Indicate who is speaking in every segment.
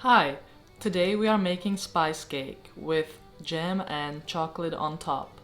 Speaker 1: Hi! Today we are making spice cake with jam and chocolate on top.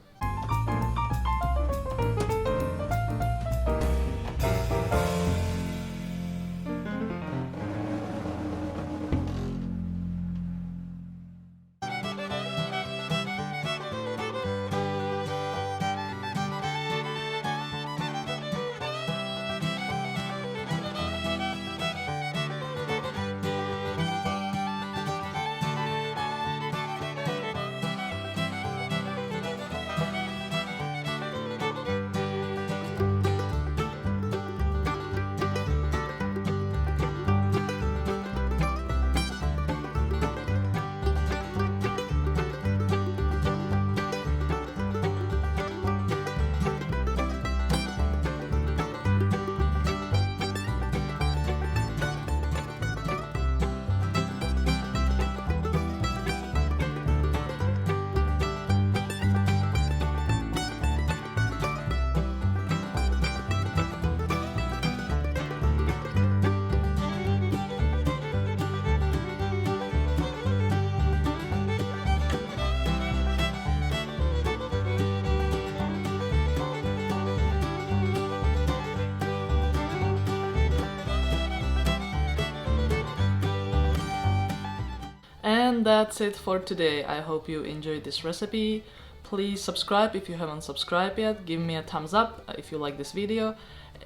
Speaker 1: And that's it for today. I hope you enjoyed this recipe. Please subscribe if you haven't subscribed yet. Give me a thumbs up if you like this video.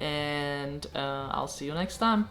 Speaker 1: And I'll see you next time.